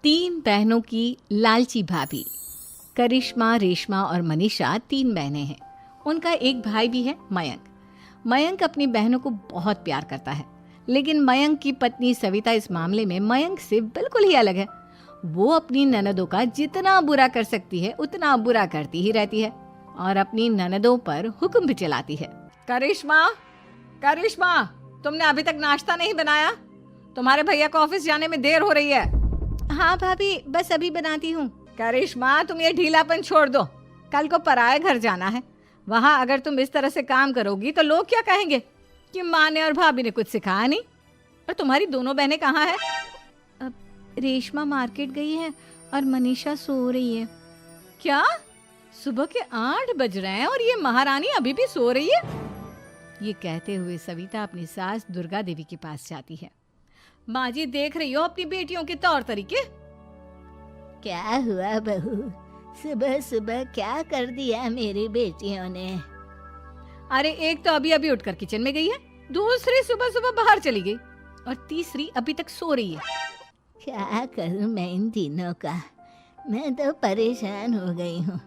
तीन बहनों की लालची भाभी। करिश्मा, रेशमा और मनीषा तीन बहनें हैं। उनका एक भाई भी है, मयंक। मयंक अपनी बहनों को बहुत प्यार करता है, लेकिन मयंक की पत्नी सविता इस मामले में मयंक से बिल्कुल ही अलग है। वो अपनी ननदों का जितना बुरा कर सकती है उतना बुरा करती ही रहती है और अपनी ननदों पर हुक्म भी चलाती है। करिश्मा, करिश्मा, तुमने अभी तक नाश्ता नहीं बनाया? तुम्हारे भैया को ऑफिस जाने में देर हो रही है। हाँ भाभी, बस अभी बनाती हूँ। करिश्मा, तुम ये ढीलापन छोड़ दो। कल को पराये घर जाना है। वहाँ अगर तुम इस तरह से काम करोगी तो लोग क्या कहेंगे कि माँ ने और भाभी ने कुछ सिखाया नहीं। और तुम्हारी दोनों बहनें कहाँ हैं? अब रेशमा मार्केट गई है और मनीषा सो रही है। क्या? सुबह के 8 बज रहे हैं और ये महारानी अभी भी सो रही है? ये कहते हुए सविता अपनी सास दुर्गा देवी के पास जाती है। माँ जी, देख रही हो अपनी बेटियों के तौर तरीके? क्या हुआ बहू, सुबह सुबह क्या कर दिया मेरी बेटियों ने? अरे एक तो अभी अभी उठकर किचन में गई है, दूसरी सुबह सुबह बाहर चली गई और तीसरी अभी तक सो रही है। क्या करूं मैं इन तीनों का, मैं तो परेशान हो गई हूँ।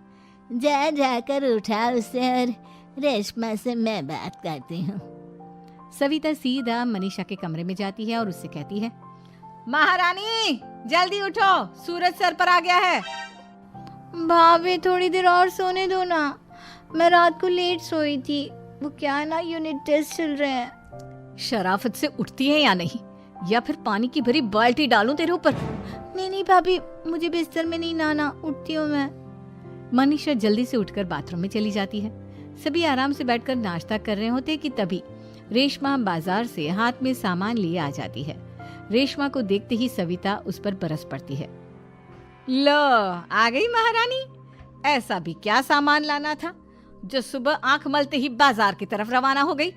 जा जाकर उठा उसे और रेशमा से मैं बात करती हूँ। सविता सीधा मनीषा के कमरे में जाती है और उससे कहती है, महारानी जल्दी उठो, सूरज सर पर आ गया है। भाभी थोड़ी देर और सोने दो ना, मैं रात को लेट सोई थी। वो क्या ना, यूनिट टेस्ट चल रहे हैं। शराफत से उठती है या नहीं, या फिर पानी की भरी बाल्टी डालूं तेरे ऊपर? नहीं नहीं भाभी, मुझे बिस्तर में नहीं लाना, उठती हूँ मैं। मनीषा जल्दी से उठकर बाथरूम में चली जाती है। सभी आराम से बैठकर नाश्ता कर रहे होते कि तभी रेशमा बाजार से हाथ में सामान लिए आ जाती है। रेशमा को देखते ही सविता उस पर बरस पड़ती है। लो, आ गई महारानी। ऐसा भी क्या सामान लाना था जो सुबह आंख मलते ही बाजार की तरफ रवाना हो गई?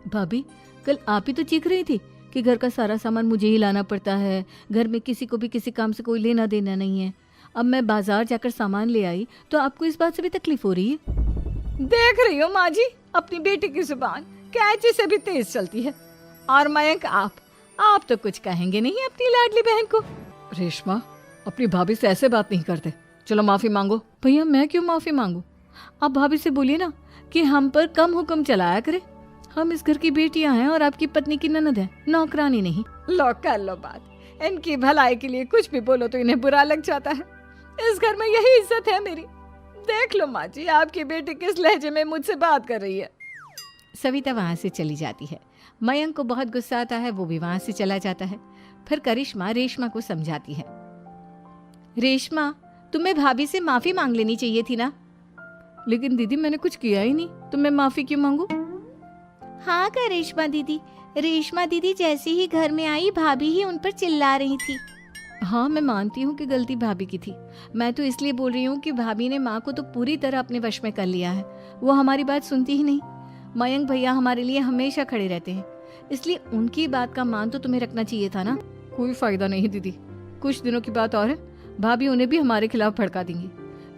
भाभी, कल आप ही तो चीख रही थी कि घर का सारा सामान मुझे ही लाना पड़ता है, घर में किसी को भी किसी काम से कोई लेना देना नहीं है। अब मैं बाजार जाकर सामान ले आई तो आपको इस बात से भी तकलीफ हो रही है? देख रही हो माँ जी, अपनी बेटी की जुबान कैंची से भी तेज चलती है। और मयंक, आप तो कुछ कहेंगे नहीं अपनी लाडली बहन को। रेशमा, अपनी भाभी से ऐसे बात नहीं करते। चलो माफी मांगो। भैया, मैं क्यों माफी मांगू? आप भाभी से बोलिए ना कि हम पर कम हुक्म चलाया करे। हम इस घर की बेटियां हैं और आपकी पत्नी की ननद है, नौकरानी नहीं। लो कर लो बात। इनकी भलाई के लिए कुछ भी बोलो तो इन्हें बुरा लग जाता है। इस घर में यही इज्जत है मेरी। देख लो माँ जी, आपकी बेटी किस लहजे में मुझसे बात कर रही है। सविता वहां से चली जाती है। मयंक को बहुत गुस्सा आता है, वो भी वहां से चला जाता है। फिर करिश्मा रेशमा को समझाती है। रेशमा, तुम्हें भाभी से माफी मांग लेनी चाहिए थी ना। लेकिन दीदी, मैंने कुछ किया ही नहीं, तो मैं माफी क्यों मांगू? हाँ करिश्मा दीदी, रेशमा दीदी जैसे ही घर में आई भाभी ही उन पर चिल्ला रही थी। हाँ, मैं मानती हूँ कि गलती भाभी की थी। मैं तो इसलिए बोल रही हूँ कि भाभी ने माँ को तो पूरी तरह अपने वश में कर लिया है। वो हमारी बात सुनती ही नहीं। मयंक भैया हमारे लिए हमेशा खड़े रहते हैं, इसलिए उनकी बात का मान तो तुम्हें रखना चाहिए था ना। कोई फायदा नहीं दीदी, कुछ दिनों की बात और है, भाभी उन्हें भी हमारे खिलाफ भड़का देंगी।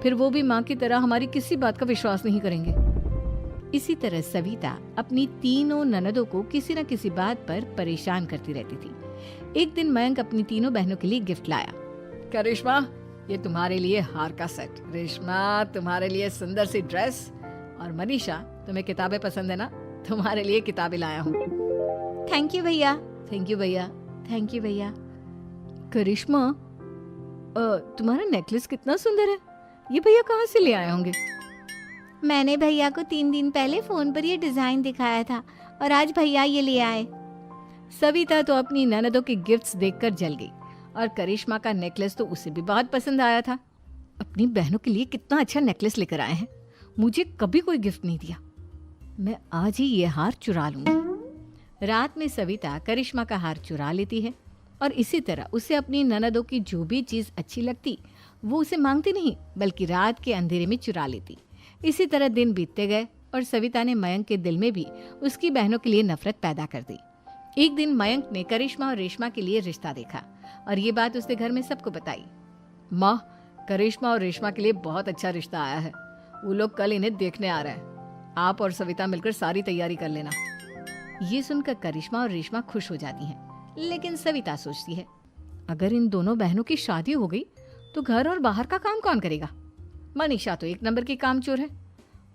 फिर वो भी माँ की तरह हमारी किसी बात का विश्वास नहीं करेंगे। इसी तरह सविता अपनी तीनों ननदों को किसी न किसी बात पर परेशान करती रहती थी। एक दिन मयंक अपनी तीनों बहनों के लिए गिफ्ट लाया। करिश्मा, ये तुम्हारे लिए हार का सेट। रेशमा, तुम्हारे लिए सुंदर सी ड्रेस। और मनीषा, तुम्हें किताबें पसंद है ना, तुम्हारे लिए किताबें लाया हूँ। थैंक यू भैया। थैंक यू भैया। थैंक यू भैया। करिश्मा, तुम्हारा नेकलेस कितना सुंदर है। ये भैया कहाँ से ले आए होंगे? मैंने भैया को 3 दिन पहले फोन पर ये डिजाइन दिखाया था और आज भैया ये ले आए। सविता तो अपनी ननदों के गिफ्ट्स देखकर जल गई और करिश्मा का नेकलेस तो उसे भी बहुत पसंद आया था। अपनी बहनों के लिए कितना अच्छा नेकलेस लेकर आए हैं, मुझे कभी कोई गिफ्ट नहीं दिया। मैं आज ही ये हार चुरा लूंगी। रात में सविता करिश्मा का हार चुरा लेती है और इसी तरह उसे अपनी ननदों की जो भी चीज अच्छी लगती वो उसे मांगती नहीं, बल्कि रात के अंधेरे में चुरा लेती। इसी तरह दिन बीतते गए और सविता ने मयंक के दिल में भी उसकी बहनों के लिए नफरत पैदा कर दी। एक दिन मयंक ने करिश्मा और रेशमा के लिए रिश्ता देखा और ये बात उसने घर में सबको बताई। माँ, करिश्मा और रेशमा के लिए बहुत अच्छा रिश्ता आया है। वो लोग कल इन्हें देखने आ रहे हैं। आप और सविता मिलकर सारी तैयारी कर लेना। ये सुनकर करिश्मा और रेशमा खुश हो जाती हैं, लेकिन सविता सोचती है, अगर इन दोनों बहनों की शादी हो गई तो घर और बाहर का काम कौन करेगा? मनीषा तो एक नंबर की कामचोर है,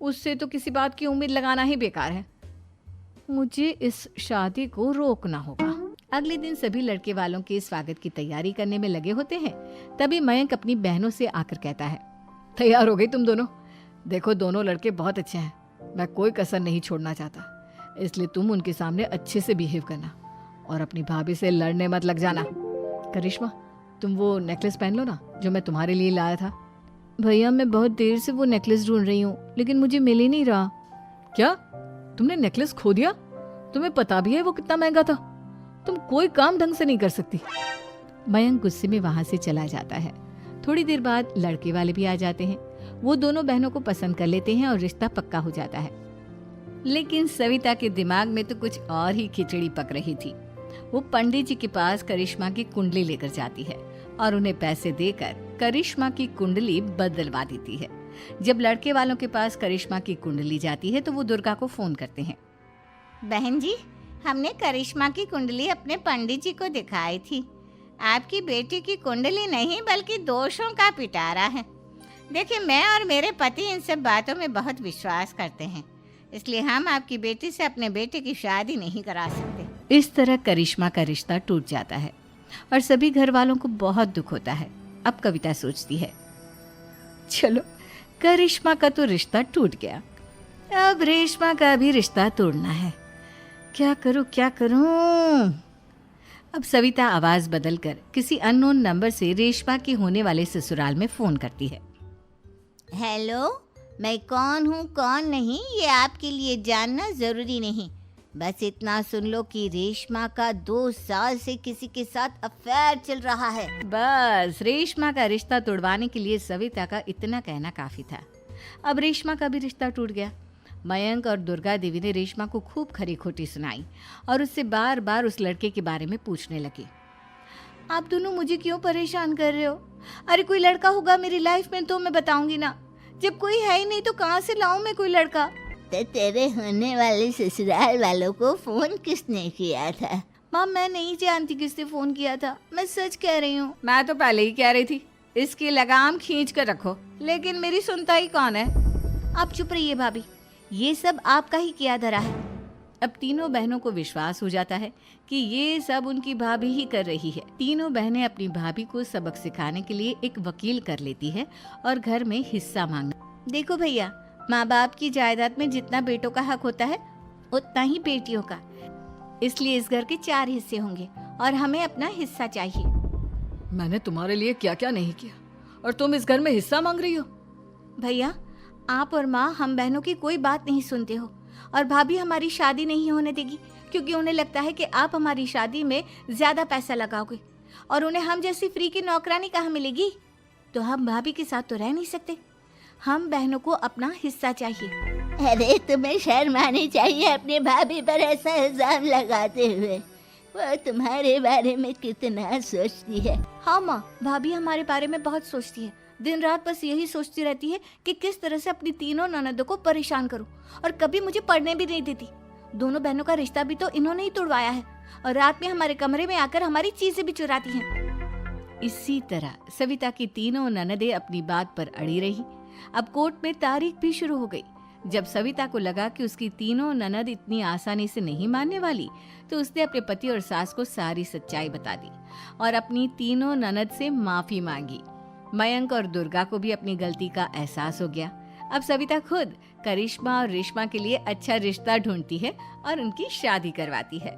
उससे तो किसी बात की उम्मीद लगाना ही बेकार है। मुझे इस शादी को रोकना होगा। अगले दिन सभी लड़के वालों के स्वागत की तैयारी करने में लगे होते हैं। तभी मयंक अपनी बहनों से आकर कहता है, तैयार हो गई तुम दोनों? देखो दोनों लड़के बहुत अच्छे हैं, मैं कोई कसर नहीं छोड़ना चाहता, इसलिए तुम उनके सामने अच्छे से बिहेव करना और अपनी भाभी से लड़ने मत लग जाना। करिश्मा, तुम वो नेकलेस पहन लो ना जो मैं तुम्हारे लिए लाया था। भैया मैं बहुत देर से वो नेकलेस ढूंढ रही हूँ, लेकिन मुझे मिल ही नहीं रहा। क्या तुमने नेकलेस खो दिया? तुम्हें पता भी है वो कितना महंगा था? तुम कोई काम ढंग से नहीं कर सकती। मयंक गुस्से में वहां से चला जाता है। थोड़ी देर बाद लड़के वाले भी आ जाते हैं। वो दोनों बहनों को पसंद कर लेते हैं और रिश्ता पक्का हो जाता है। लेकिन सविता के दिमाग में तो कुछ और ही खिचड़ी पक रही थी। वो पंडित जी के पास करिश्मा की कुंडली लेकर जाती है और उन्हें पैसे देकर करिश्मा की कुंडली बदलवा देती है। जब लड़के वालों के पास करिश्मा की कुंडली जाती है तो वो दुर्गा को फोन करते हैं। बहन जी, हमने करिश्मा की कुंडली अपने पंडित जी को दिखाई थी। आपकी बेटी की कुंडली नहीं बल्कि दोषों का पिटारा है। देखिए, मैं और मेरे पति इन सब बातों में बहुत विश्वास करते हैं, इसलिए हम आपकी बेटी से अपने बेटे की शादी नहीं करा सकते। इस तरह करिश्मा का रिश्ता टूट जाता है और सभी घर वालों को बहुत दुख होता है। अब कविता सोचती है, चलो करिश्मा का तो रिश्ता टूट गया, अब रेशमा का भी रिश्ता तोड़ना है। क्या करूं? अब सविता आवाज बदलकर किसी अननोन नंबर से रेशमा के होने वाले ससुराल में फोन करती है। हेलो, मैं कौन हूँ कौन नहीं ये आपके लिए जानना जरूरी नहीं। बस इतना सुन लो कि रेशमा का 2 साल से किसी के साथ अफेयर चल रहा है। बस रेशमा का रिश्ता तोड़वाने के लिए सविता का इतना कहना काफी था। अब रेशमा का भी रिश्ता टूट गया। मयंक और दुर्गा देवी ने रेशमा को खूब खरी खोटी सुनाई और उससे बार बार उस लड़के के बारे में पूछने लगी। आप दोनों मुझे क्यों परेशान कर रहे हो? अरे कोई लड़का होगा मेरी लाइफ में तो मैं बताऊंगी ना, जब कोई है ही नहीं तो कहाँ से लाऊं मैं कोई लड़का? तो तेरे होने वाले ससुराल वालों को फोन किसने किया था? माँ मैं नहीं जानती किसने फोन किया था, मैं सच कह रही हूँ। मैं तो पहले ही कह रही थी इसकी लगाम खींच कर रखो, लेकिन मेरी सुनता ही कौन है। आप चुप रहिए भाभी, ये सब आपका ही किया धरा है। अब तीनों बहनों को विश्वास हो जाता है कि ये सब उनकी भाभी ही कर रही है। तीनों बहनें अपनी भाभी को सबक सिखाने के लिए एक वकील कर लेती है और घर में हिस्सा मांगना। देखो भैया, माँ बाप की जायदाद में जितना बेटों का हक होता है उतना ही बेटियों का, इसलिए इस घर के 4 हिस्से होंगे और हमें अपना हिस्सा चाहिए। मैंने तुम्हारे लिए क्या क्या नहीं किया और तुम इस घर में हिस्सा मांग रही हो? भैया, आप और माँ हम बहनों की कोई बात नहीं सुनते हो और भाभी हमारी शादी नहीं होने देगी क्योंकि उन्हें लगता है कि आप हमारी शादी में ज्यादा पैसा लगाओगे और उन्हें हम जैसी फ्री की नौकरानी कहाँ मिलेगी। तो हम भाभी के साथ तो रह नहीं सकते, हम बहनों को अपना हिस्सा चाहिए। अरे तुम्हें शर्म आनी चाहिए अपने भाभी पर ऐसा इल्जाम लगाते हुए। वो तुम्हारे बारे में कितना सोचती है। हाँ माँ, भाभी हमारे बारे में बहुत सोचती है, दिन रात बस यही सोचती रहती है कि किस तरह से अपनी तीनों ननदों को परेशान करूं और कभी मुझे पढ़ने भी नहीं देती। दोनों बहनों का रिश्ता भी तो इन्होंने ही तोड़वाया है और रात में हमारे कमरे में आकर हमारी चीजें भी चुराती हैं। इसी तरह सविता की तीनों ननदें अपनी बात पर अड़ी रही। अब कोर्ट में तारीख भी शुरू हो गई। जब सविता को लगा कि उसकी तीनों ननद इतनी आसानी से नहीं मानने वाली, तो उसने अपने पति और सास को सारी सच्चाई बता दी और अपनी तीनों ननद से माफी मांगी। मयंक और दुर्गा को भी अपनी गलती का एहसास हो गया। अब सविता खुद करिश्मा और रेशमा के लिए अच्छा रिश्ता ढूंढती है और उनकी शादी करवाती है।